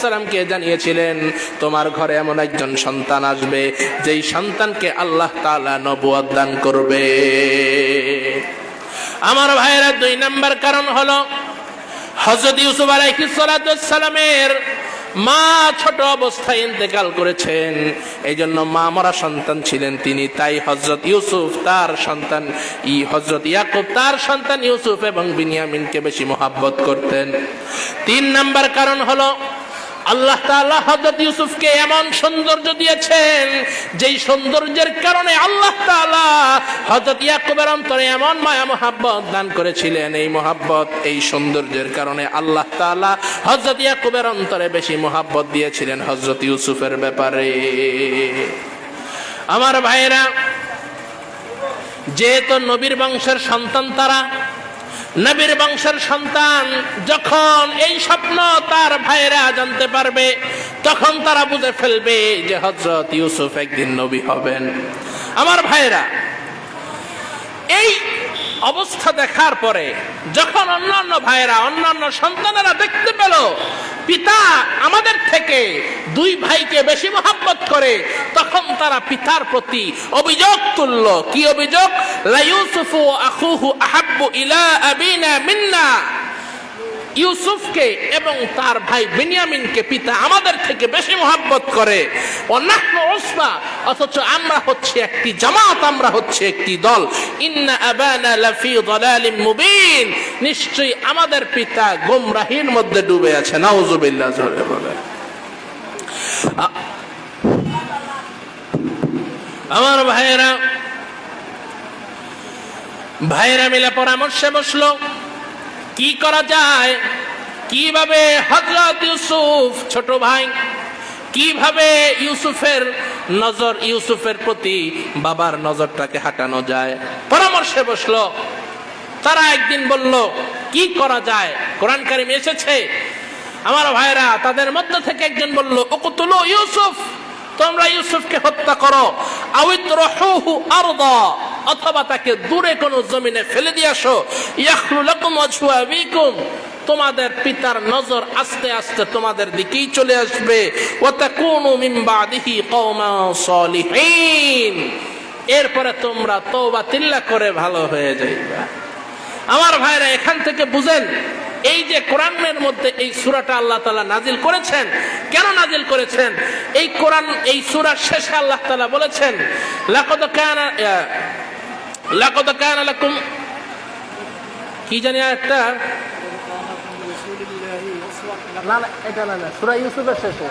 সালামকে জানিয়েছিলেন, তোমার ঘরে এমন একজন সন্তান আসবে যেই সন্তানকে আল্লাহ তাআলা নবুয়ত দান করবে। আমার ভাইয়েরা, 2 নাম্বার কারণ হলো, হযরত ইউসুফ আলাইহিস সালামের মা ছোট অবস্থায় ইন্তেকাল করেছেন, এই জন্য মা মরা সন্তান ছিলেন তিনি। তাই হযরত ইউসুফ তার সন্তান হযরত ইয়াকুব তার সন্তান ইউসুফ এবং বিনিয়ামিনকে বেশি মহব্বত করতেন। 3 নাম্বার কারণ হলো, আল্লাহ তাআলা হযরত ইউসুফকে এমন সৌন্দর্য দিয়েছেন যেই সৌন্দর্যের কারণে আল্লাহ তাআলা হযরত ইয়াকুবের অন্তরে এমন মায়া মহব্বত দান করেছিলেন। এই মহব্বত, এই সৌন্দর্যের কারণে আল্লাহ তাআলা হযরত ইয়াকুবের অন্তরে বেশি মহব্বত দিয়েছিলেন হযরত ইউসুফের ব্যাপারে। আমার ভাইয়েরা, যেহেতু নবীর বংশের সন্তান তারা, নবীর বংশের সন্তান যখন এই স্বপ্ন তার ভাইরা জানতে পারবে, তখন তারা বুঝে ফেলবে যে হযরত ইউসুফ একদিন নবী হবেন। আমার ভাইরা, এই অবস্থা দেখার পরে যখন অন্যান্য ভাইরা, অন্যান্য সন্তানেরা দেখতে পেল পিতা আমাদের থেকে 2 ভাইকে বেশি মহব্বত করে, তখন তারা পিতার প্রতি অভিযোগ তুলল। কি অভিযোগ? লা ইউসুফু আখুহু আহাব্বু ইলা আবিনা মিন্না, ইউসুফকে এবং তার ভাই বিনিয়ামিনকে পিতা আমাদের থেকে বেশি মহব্বত করে। ওয়া নাহনু উসবা, অথচ আমরা হচ্ছে একটি জামাত, আমরা হচ্ছে একটি দল। ইন্না আবানা লাফি যালালিম মুবিন, নিশ্চয়ই আমাদের পিতা গোমরাহির মধ্যে ডুবে আছে। নাউযুবিল্লাহ। জোরে বলে। আমার ভাইয়েরা, ভাইরা মিলে পরামর্শে বসলো কি করা যায়, কিভাবে হযরত ইউসুফ ছোট ভাই কিভাবে ইউসুফের প্রতি বাবার নজরটাকে হাঁটানো যায়। পরামর্শে বসলো তারা। একদিন বলল কি করা যায়, কোরআন কারীমে এসেছে আমার ভাইরা, তাদের মধ্য থেকে একজন বলল উকতুলু ইউসুফ, তোমরা ইউসুফকে হত্যা করো, আউইতরহুহু আরদা, অথবা তাকে দূরে কোনো জমিনে ফেলে দিয়ে আসো, ইয়াখলু লাকুম ওয়াজহু আবিকুম, তোমাদের পিতার নজর আস্তে আস্তে তোমাদের দিকেই চলে আসবে, ওয়া তাকুনু মিন বাদিহি কওমান সালিহিন, এরপরে তোমরা তওবা তিল্লা করে ভালো হয়ে যাইবা। আমার ভাইরা এখান থেকে বুঝেন এই যে কোরআনের মধ্যে এই সূরাটা আল্লাহ তাআলা নাজিল করেছেন, কেন নাজিল করেছেন? এই কোরআন এই সূরার শেষে আল্লাহ তাআলা বলেছেন লাকাদ কানা লাকুম, কি জানি একটা, না না এটা না, সূরা ইউসুফের শেষে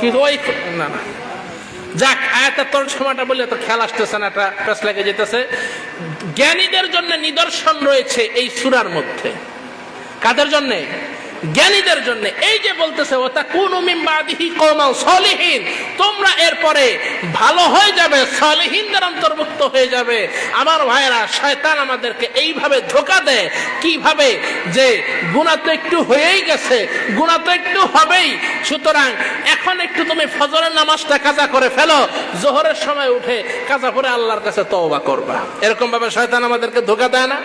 কি ওই না না, যাক আয়াতের তর্জমাটা বললে তো খেয়াল আসতেছে না, এটা পেছ লেগে যেতেছে। জ্ঞানীদের জন্য নিদর্শন রয়েছে এই সূরার মধ্যে। কাদের জন্য? জ্ঞানীদের জন্য। এই যে বলতেছে ওয়াতাকুনু মিন বাদিহি কওমান সালিহিন, তোমরা এরপরে ভালো হয়ে যাবে, সালিহিনদের অন্তর্ভুক্ত হয়ে যাবে। আমার ভাইরা, শয়তান আমাদেরকে এইভাবে ধোঁকা দেয়, কিভাবে যে গুনাহ তো একটু হয়েই গেছে, গুনাহ তো একটু হবেই, সুতরাং এখন একটু তুমি ফজরের নামাজটা কাজা করে ফেলো, জোহরের সময় উঠে কাজা করে আল্লাহর কাছে তওবা করবা। এরকম ভাবে শয়তান আমাদেরকে ধোঁকা দেয় না?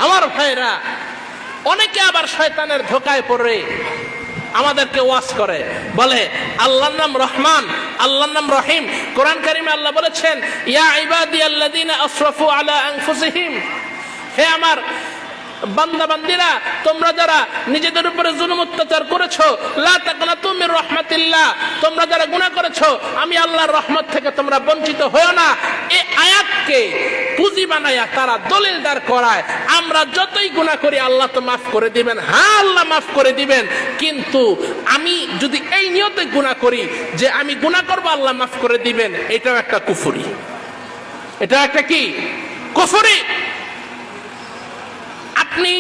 আমার ভাইরা, অনেকে আবার শয়তানের ধোকায় পড়ে আমাদেরকে ওয়াজ করে, বলে আল্লাহর নাম রহমান, আল্লাহর নাম রহিম। কোরআন কারীমে আল্লাহ বলেছেন ইয়া ইবাদিয়াল্লাযীনা আসরাফু আলা আনফুসিহিম, হে আমার বান্দা বান্দিরা, তোমরা যারা নিজেদের উপরে জুলুম অত্যাচার করেছো, লা তাকনাতু মির রাহমাতিল্লাহ, তোমরা যারা গুনাহ করেছো আমি আল্লাহর রহমত থেকে তোমরা বঞ্চিত হয়ো না। এই আয়াতকে পুঁজি বানায়া তারা দলিল দাঁড় করায় আমরা যতই গুনাহ করি আল্লাহ তো মাফ করে দিবেন। হ্যাঁ, আল্লাহ মাফ করে দিবেন, কিন্তু আমি যদি এই নিয়তে গুনাহ করি যে আমি গুনাহ করব আল্লাহ মাফ করে দিবেন, এটাও একটা কুফরি। এটা একটা কি? কুফরি। আপনি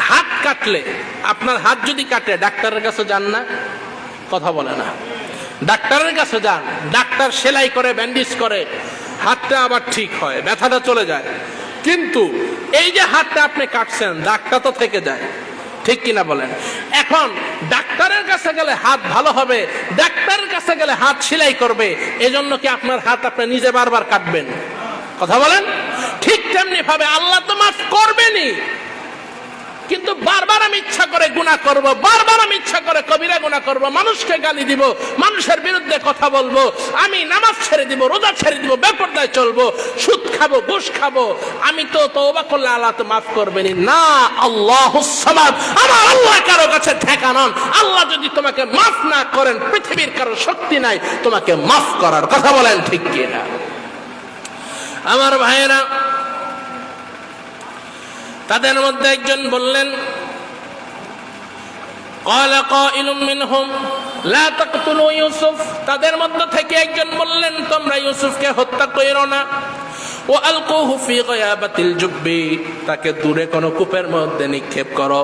হাত কাটলে, আপনার হাত যদি কাটে ডাক্তারের কাছে যান না? কথা বলে না। ডাক্তারের কাছে যান, ডাক্তার সেলাই করে, ব্যান্ডেজ করে, হাতটা আবার ঠিক হয়, ব্যথাটা চলে যায়। কিন্তু এই যে হাতটা আপনি কাটছেন, দাগটা তো থেকে যায়, ঠিক কিনা বলেন? এখন ডাক্তারের কাছে গেলে হাত ভালো হবে, ডাক্তারের কাছে গেলে হাত সেলাই করবে, এজন্য কি আপনার হাত আপনি নিজে বারবার কাটবেন? কথা বলেন। ঠিক তেমনি ভাবে আল্লাহ তো মাফ করবেনই, কিন্তু বারবার আমি ইচ্ছা করে গুনাহ করব, বারবার আমি ইচ্ছা করে কবিরা গুনাহ করব, মানুষকে গালি দিব, মানুষের বিরুদ্ধে কথা বলবো, আমি নামাজ ছেড়ে দিব, রোজা ছেড়ে দিব, বেপরদায় চলবো, সুদ খাবো, ঘুষ খাবো, আমি তো তওবা করলে আল্লাহ তো মাফ করবেনই না। আল্লাহুস সামাদ, আমার আল্লাহ কারো কাছে ঠেকা নন। আল্লাহ যদি তোমাকে মাফ না করেন, পৃথিবীর কারো শক্তি নাই তোমাকে মাফ করার। কথা বলেন ঠিক কিনা? আমার ভাইয়েরা, তাদের মধ্যে একজন বললেন ক্বালা কাইলুম মিনহুম লা তাকতুলু ইউসুফ, তাদের মধ্য থেকে একজন বললেন তোমরা ইউসুফকে হত্যা কইরো না, ওয়া আলকুহু ফি গায়াবাতিল জুব্বি, তাকে দূরে কোন কূপের মধ্যে নিক্ষেপ করো,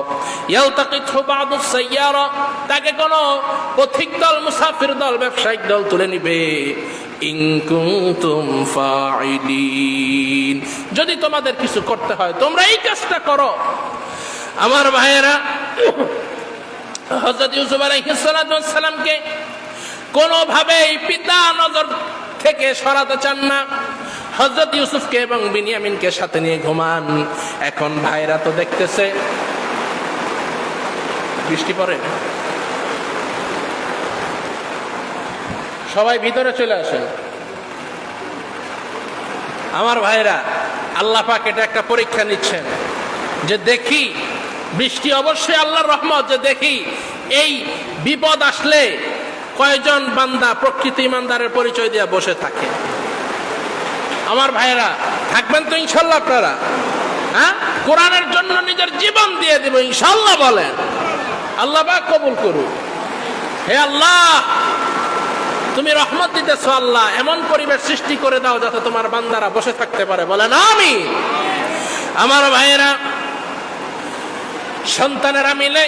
ইয়ালতাকিতহু বা'দুস সাইয়ারা, তাকে কোন পথিক দল, মুসাফির দল, ব্যবসায়িক দল তুলে নিবে। ইন কুনতুম ফাইলিন, যদি তোমাদের কিছু করতে হয় তোমরা এই কাজটা করো। আমার ভাইয়েরা, হযরত ইউসুফ আলাইহিস সালামকে কোনোভাবেই পিতা নজর থেকে সরাতে চান না। হযরত ইউসুফকে এবং বিনিয়ামিনকে সাথে নিয়ে ঘুমান। এখন ভাইরা তো দেখতেছে বৃষ্টি পড়ে, সবাই ভিতরে চলে আসেন। আমার ভাইরা, আল্লাহ পাক এটা একটা পরীক্ষা নিচ্ছেন যে দেখি, বৃষ্টি অবশ্যই আল্লাহর রহমত, যে দেখি এই বিপদ আসলে কয়জন বান্দা প্রকৃত ইমানদারের পরিচয় দিয়ে বসে থাকে। আমার ভাইরা, থাকবেন তো ইনশাল্লাহ আপনারা? হ্যাঁ, কোরআনের জন্য নিজের জীবন দিয়ে দেব ইনশাল্লাহ। বলেন আল্লাহ পাক কবুল করুন। হে আল্লাহ, তুমি রহমত দিতেছো আল্লাহ, এমন পরিবেশ সৃষ্টি করে দাও যাতে তোমার বান্দারা বসে থাকতে পারে, বলেন আমিন। আমার ভাইয়েরা, সন্তানেরা মিলে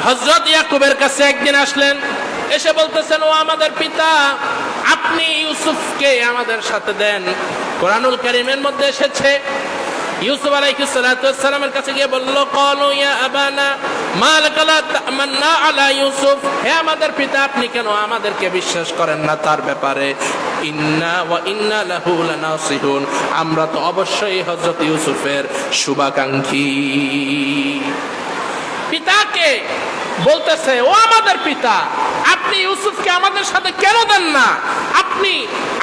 হযরত ইয়াকুবের কাছে একদিন আসলেন, এসে বলতেছেন, ও আমাদের পিতা, আপনি ইউসুফকে আমাদের সাথে দেন। কোরআনুল কারীমের মধ্যে এসেছে, ইউসুফ আলাইহিস সালাতু ওয়াস সালামের কাছে গিয়ে বলল, ক্বালু ইয়া আবানা মা লাকা লা তা'মান্না আলা ইউসুফ, হে আমাদের পিতা, আপনি কেন আমাদেরকে বিশ্বাস করেন না তার ব্যাপারে? ইন্না ওয়া ইন্না লাহু লানাসিহুন, আমরা তো অবশ্যই হযরত ইউসুফের শুভাকাঙ্ক্ষী। পিতাকে বলতেছে, ও আমাদের পিতা, আপনি ইউসুফকে আমাদের সাথে কেন দেন না? আপনি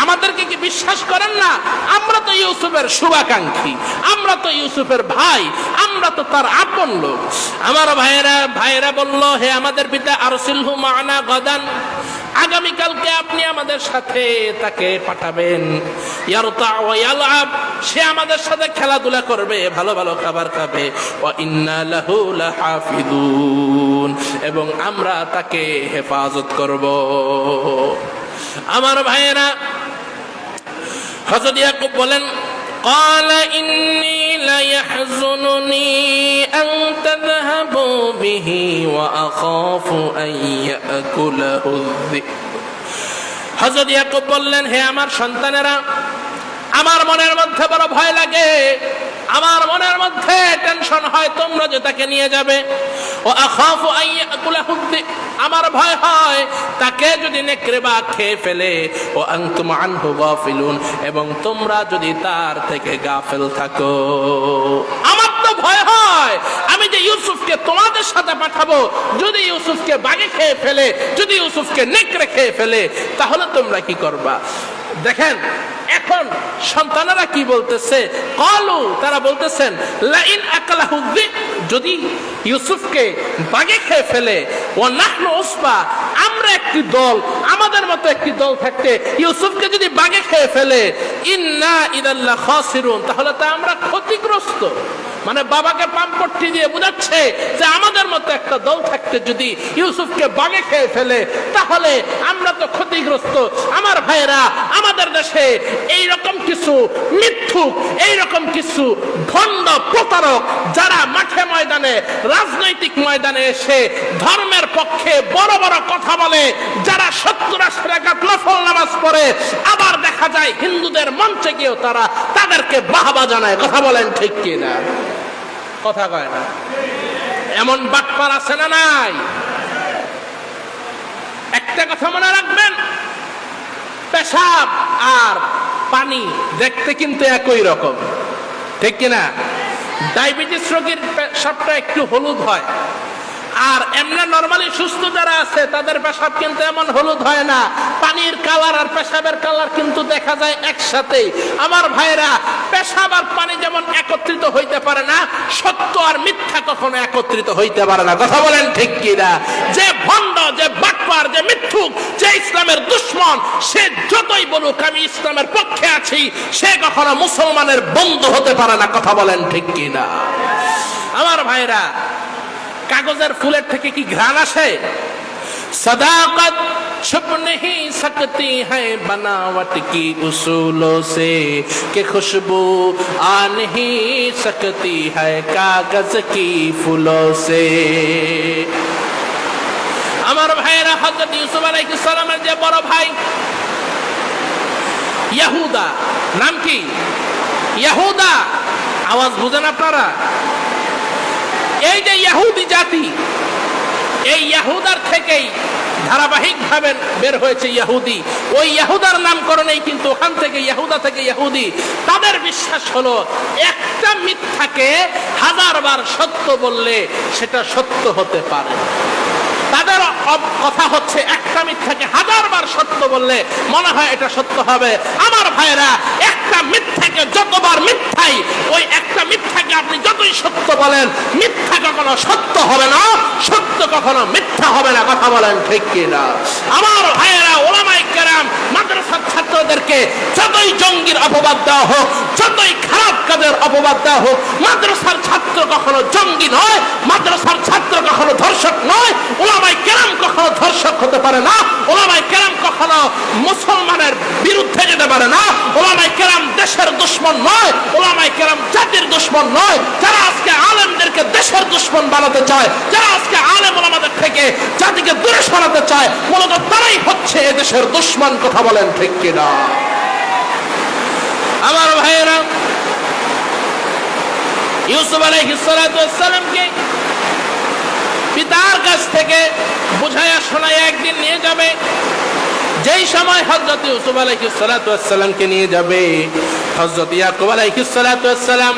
আমাদেরকে কি বিশ্বাস করেন না? আমরা তো ইউসুফের শুভাকাঙ্ক্ষী, আমরা তো ইউসুফের ভাই, আমরা তো তার আপন লোক। আমার ভাইয়েরা বলল, হে আমাদের পিতা, আরসিলহু মা'না গাদান, আগামীকালকে আপনি আমাদের সাথে তাকে পাঠাবেন। ইয়ারতা ওয়া ইয়ালআব, সে আমাদের সাথে খেলাধুলা করবে, ভালো ভালো খাবার খাবে। ওয়া ইন্না লাহু লাহাফিজুন, এবং আমরা তাকে হেফাজত করব। আমার ভাইয়েরা, হযরত ইয়াকুব বলেন, قال إني ليحزنني أن تذهبوا به وأخاف أن يأكله الذئب। হযরত ইয়াকুব বললেন, হে আমার সন্তানেরা, আমার মনের মধ্যে বড় ভয় লাগে, আমার মনের মধ্যে টেনশন হয় তোমরা যে তাকে নিয়ে যাবে। ও আখাফু আন ইয়াকুলাহু যিব, আমার ভয় হয় তাকে যদি নেকড়ে বাঘ খেয়ে ফেলে। ও আনতুম আনহু গাফিলুন, এবং তোমরা যদি তার থেকে গাফেল থাকো। আমার তো ভয় হয় আমি যে ইউসুফকে তোমাদের সাথে পাঠাবো, যদি ইউসুফকে বাঘে খেয়ে ফেলে, যদি ইউসুফকে নেকড়ে খেয়ে ফেলে, তাহলে তোমরা কি করবা? দেখেন এখন সন্তানেরা কি বলতেছে, ক্বালু, তারা বলতেছেন, লাইন আকালাহু যিব, যদি ইউসুফকে বাঘে খেয়ে ফেলে, ওয়া নাহনু উসবা, আমরা একটি দল, আমাদের মতো একটি দল থাকতে ইউসুফকে যদি বাঘে খেয়ে ফেলে, ইন্না ইদাল লাখাসিরুন, তাহলে তো আমরা ক্ষতিগ্রস্ত। মানে বাবাকে পাম্পট্টি দিয়ে বোঝাচ্ছে যে আমাদের মতো একটা দল থাকতে যদি ইউসুফকে বাঘে খেয়ে ফেলে, তাহলে আমরা তো ক্ষতিগ্রস্ত। আমার ভাইয়েরা, আমাদের দেশে এইরকম কিছু মিথ্যুক, এইরকম কিছু ভণ্ড প্রতারক, যারা মাঠে ময়দানে, রাজনৈতিক ময়দানে এসে ধর্মের পক্ষে বড় বড় কথা বলে, যারা 70 রাকাত নফল নামাজ পড়ে, আবার দেখা যায় হিন্দুদের মঞ্চে গিয়েও তারা তাদেরকে বাহবা জানায়। কথা বলেন ঠিক কিনা? কথা কয় না? এমন বাটপার আছে না নাই? একটা কথা মনে রাখবেন, পেশাব আর পানি দেখতে কিন্তু একই রকম, ঠিক কিনা? ডায়াবেটিস রোগীর পেশাবটা একটু হলুদ হয়, আর এমনি নরমালি সুস্থ যারা আছে তাদের পেশাব কিন্তু এমন হলুদ হয় না। পানির কালার আর পেশাবের কালার কিন্তু দেখা যায় একসাথে। আমার ভাইরা, পেশাব আর পানি যেমন একত্রিত হইতে পারে না, সত্য আর মিথ্যা কখনো একত্রিত হইতে পারে না। কথা বলেন ঠিক কিনা? যে ভণ্ড, যে বাটপার, যে মিথ্যুক, যে ইসলামের দুশমন, সে যতই বলুক আমি ইসলামের পক্ষে আছি, সে কখনো মুসলমানের বন্ধু হতে পারে না। কথা বলেন ঠিক কিনা? আমার ভাইরা, কাগজের ফুলের থেকে কি ঘ্রাণ আসে? सदाकत छुप नहीं सकती है बनावट की उसूलों से, कि खुशबू आ नहीं सकती है कागज की फूलों से। আমার ভাইরা, হযরত ইউসুফ আলাইহিস সালামের যে বড় ভাই ইয়াহুদা, নাম কি? ইয়াহুদা। আওয়াজ বুঝেন আপনারা? এই যে ইহুদি জাতি, এই ইহুদার থেকেই ধারাবাহিকভাবে বের হয়েছে ইহুদি। ওই ইহুদার নামকরণেই কিন্তু ওখান থেকে ইহুদা থেকে ইহুদি। তাদের বিশ্বাস হলো একটা মিথ্যাকে 1000 বার সত্য বললে সেটা সত্য হতে পারে। তাদের কথা হচ্ছে একটা মিথ্যাকে 1000 বার সত্য বললে মনে হয় এটা সত্য হবে। আমার ভাইরা, একটা মিথ্যাকে যতবার মিথ্যাই, ওই একটা মিথ্যাকে আপনি যতই সত্য বলেন, মিথ্যা কখনো সত্য হবে না, সত্য কখনো মিথ্যা হবে না। কথা বলেন ঠিক কিনা? আমার ভাইরা, ওলামায়ে কেরাম মাদ্রাসার ছাত্রদেরকে যতই জঙ্গির অপবাদ দেওয়া হোক, যতই খারাপ কাজের অপবাদ দেওয়া হোক, মাদ্রাসার ছাত্র কখনো জঙ্গি নয়, মাদ্রাসার ছাত্র কখনো ধর্ষক নয়, ওলামায়ে কেরাম কখনো ধর্ষক হতে পারে না, ওলামায়ে কেরাম কখনো মুসলমানের বিরুদ্ধে যেতে পারে না, ওলামায়ে কেরাম দেশের দুশমন নয়, ওলামায়ে কেরাম জাতির দুশমন নয়। যারা আজকে আলেমদেরকে দেশের দুশমন বানাতে চায়, যারা আজকে আলেম ওলামাদের থেকে জাতিকে দূরে সরাতে চায়, মূলত তারাই হচ্ছে এদেশের দুশমন। কথা বলেন ঠিক কিনা? আমার ভাইয়েরা, ইউসুফ আলাইহিস সালাতু ওয়াস সালামকে পিতার কাছ থেকে বুঝায়া শোনায় একদিন নিয়ে যাবে। যেই সময় হযরত ইউসুফ আলাইহিস সালাতু ওয়াস সালামকে নিয়ে যাবে, হযরত ইয়াকুব আলাইহিস সালাতু ওয়াস সালাম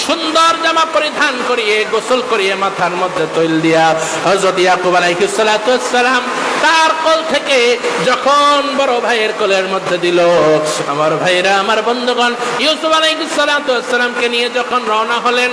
সুন্দর জামা পরিধান করিয়ে, গোসল করিয়ে, মাথার মধ্যে তৈল দিয়া হযরত ইয়াকুব আলাইহিস সালাতু ওয়াস সালাম তার কোল থেকে যখন বড় ভাইয়ের কোলের মধ্যে দিল, আমার ভাইরা, আমার বন্ধুগণ, ইউসুফ আলাইহিস সালাতু ওয়াস সালামকে নিয়ে যখন রওনা হলেন,